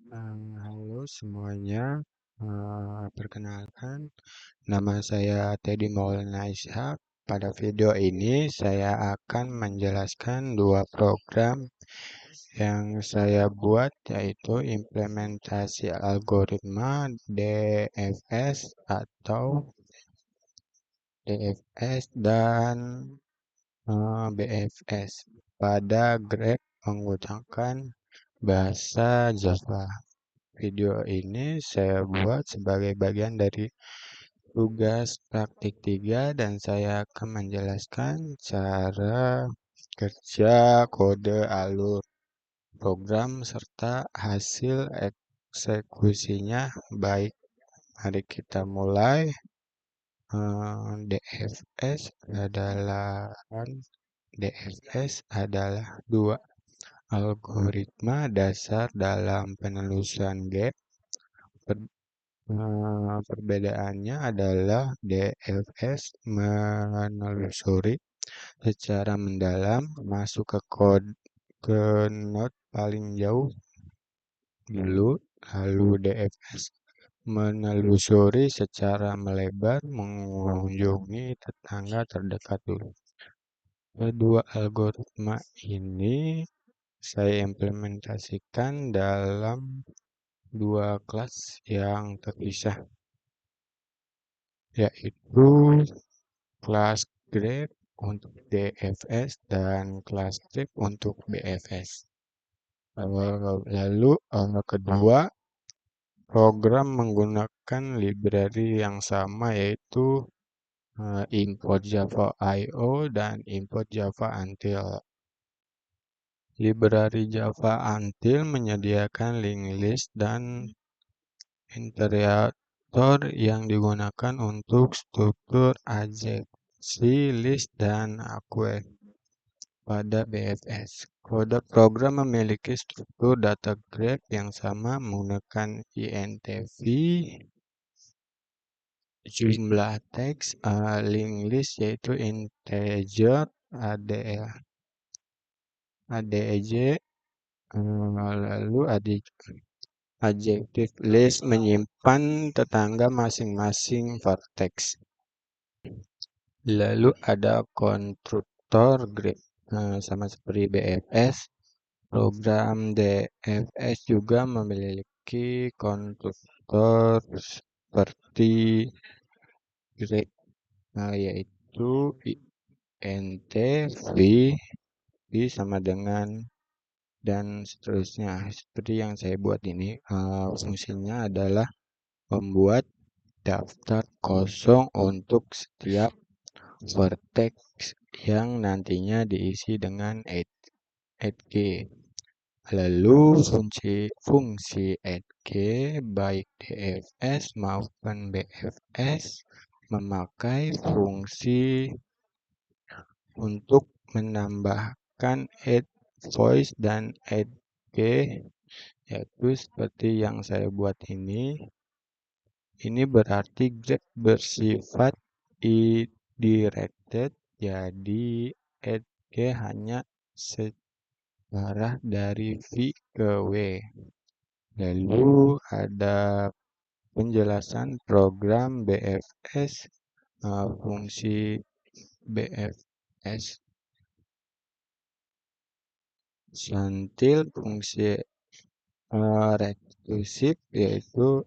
Halo semuanya, perkenalkan nama saya Teddy Maulana Ishak. Pada video ini saya akan menjelaskan dua program yang saya buat, yaitu implementasi algoritma DFS atau DFS dan BFS pada grep menggunakan bahasa Java. Video ini saya buat sebagai bagian dari tugas praktik 3 dan saya akan menjelaskan cara kerja kode alur program serta hasil eksekusinya. Baik, mari kita mulai. DFS adalah dua algoritma dasar dalam penelusuran gap. Perbedaannya adalah DFS menelusuri secara mendalam masuk ke node paling jauh dulu, lalu DFS menelusuri secara melebar mengunjungi tetangga terdekat dulu. Kedua algoritma ini saya implementasikan dalam dua kelas yang terpisah, yaitu kelas grep untuk DFS dan kelas grep untuk BFS. Lalu kedua, program menggunakan library yang sama, yaitu import Java IO dan import Java Until. Library Java Until menyediakan linked list dan iterator yang digunakan untuk struktur ajeksi, list, dan acquire. Pada BFS, kode program memiliki struktur data graph yang sama menggunakan INTV, jumlah teks, linked list yaitu integer, ADEJ, lalu adjective list menyimpan tetangga masing-masing vertex. Lalu ada konstruktor graph. Sama seperti BFS, program DFS juga memiliki konstruktor seperti graph, yaitu int, v sama dengan dan seterusnya. Seperti yang saya buat ini, fungsinya adalah membuat daftar kosong untuk setiap vertex yang nantinya diisi dengan add_k. Lalu fungsi add_k baik DFS maupun BFS memakai fungsi untuk menambahkan add voice dan add_k, yaitu seperti yang saya buat ini. Ini berarti grep bersifat directed, jadi add_k hanya searah dari V ke W. Lalu ada penjelasan program BFS, fungsi BFS until, fungsi recursive, yaitu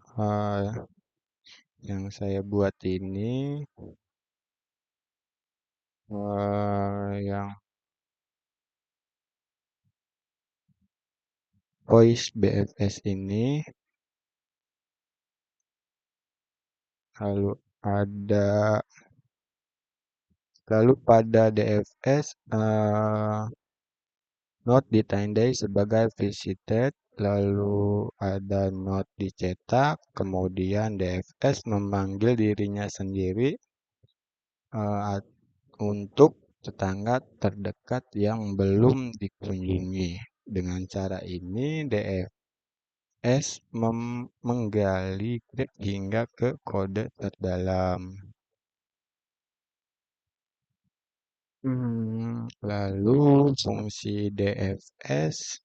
yang saya buat ini, yang voice BFS ini. Lalu pada DFS, node ditandai sebagai visited, lalu ada node dicetak, kemudian DFS memanggil dirinya sendiri untuk tetangga terdekat yang belum dikunjungi. Dengan cara ini, DFS menggali grep hingga ke kode terdalam. Lalu fungsi DFS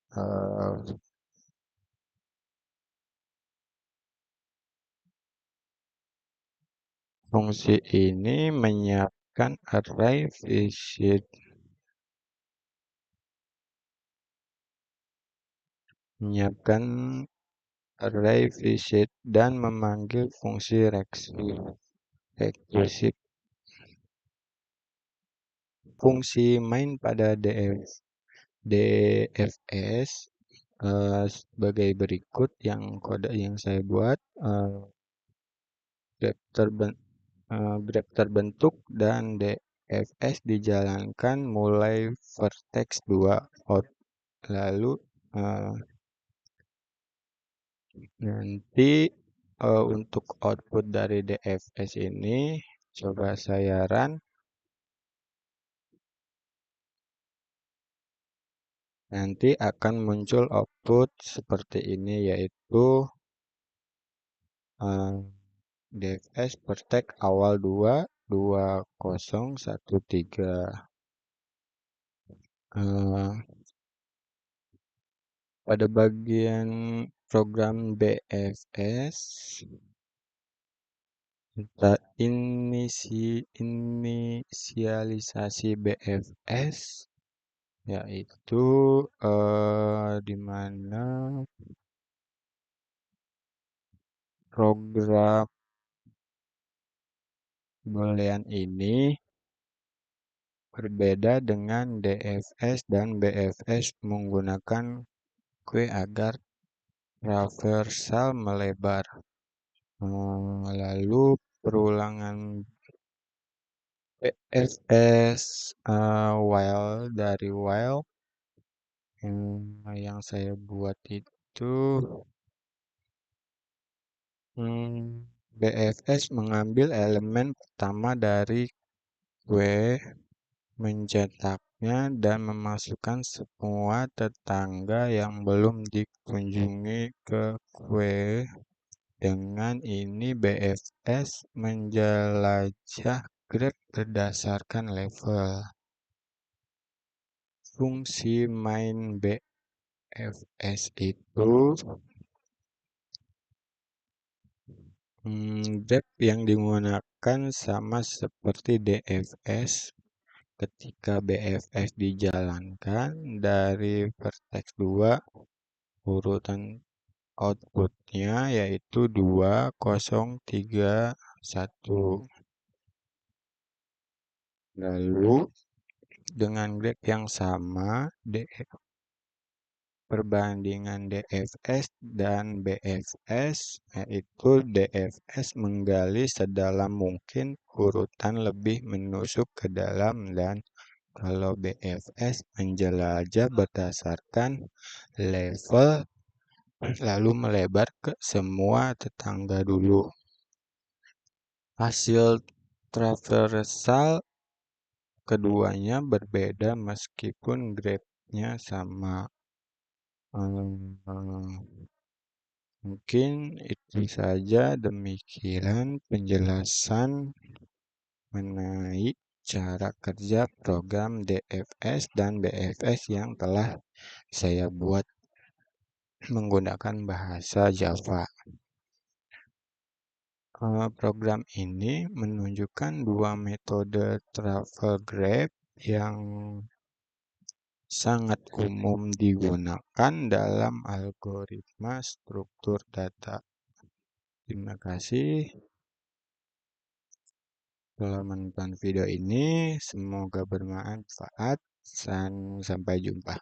Fungsi ini menyiapkan array visit, menyiapkan dan memanggil fungsi recursive. Fungsi main pada DFS sebagai berikut yang kode yang saya buat, grep terbentuk dan DFS dijalankan mulai vertex 2 out. Lalu nanti untuk output dari DFS ini coba saya run. Nanti akan muncul output seperti ini, yaitu DFS vertex awal 2, 2013. Pada bagian program BFS, kita inisialisasi BFS, yaitu di mana program boolean ini berbeda dengan DFS dan BFS menggunakan kue agar traversal melebar. Lalu perulangan BFS while dari while yang saya buat itu BFS mengambil elemen pertama dari kue, mencetaknya dan memasukkan semua tetangga yang belum dikunjungi ke kue. Dengan ini BFS menjelajah grep berdasarkan level. Fungsi main BFS itu grep yang digunakan sama seperti DFS. Ketika BFS dijalankan dari vertex 2, urutan outputnya yaitu 2031. Lalu dengan grep yang sama, perbandingan DFS dan BFS, yaitu DFS menggali sedalam mungkin urutan lebih menusuk ke dalam, dan kalau BFS menjelajah berdasarkan level lalu melebar ke semua tetangga dulu. Hasil traversal keduanya berbeda meskipun grepnya sama. Mungkin itu saja, demikian penjelasan mengenai cara kerja program DFS dan BFS yang telah saya buat menggunakan bahasa Java. Program ini menunjukkan dua metode travel graph yang sangat umum digunakan dalam algoritma struktur data. Terima kasih telah menonton video ini. Semoga bermanfaat dan sampai jumpa.